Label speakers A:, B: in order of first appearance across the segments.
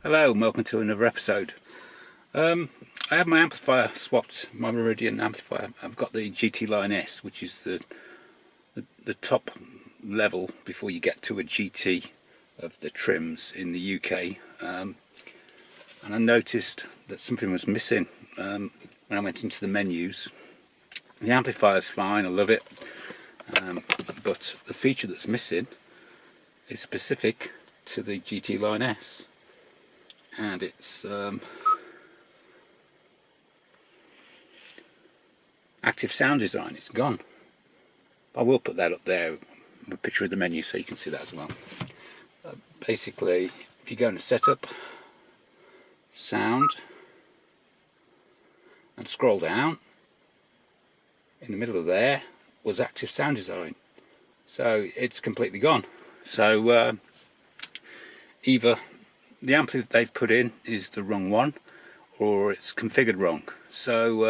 A: Hello and welcome to another episode. I have my amplifier swapped, my Meridian Amplifier. I've got the GT Line S, which is the top level before you get to a GT of the trims in the UK. And I noticed that something was missing when I went into the menus. The amplifier's fine, I love it, but the feature that's missing is specific to the GT Line S, and it's active sound design. It's gone. I will put that up there with a picture of the menu so you can see that as well. Basically, if you go into setup, sound, and scroll down, in the middle of there was active sound design, so it's completely gone. So either the ampli that they've put in is the wrong one, or it's configured wrong. So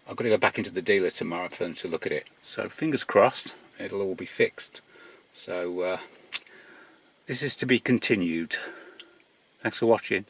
A: I've got to go back into the dealer tomorrow for them to look at it. So fingers crossed it'll all be fixed. So this is to be continued. Thanks for watching.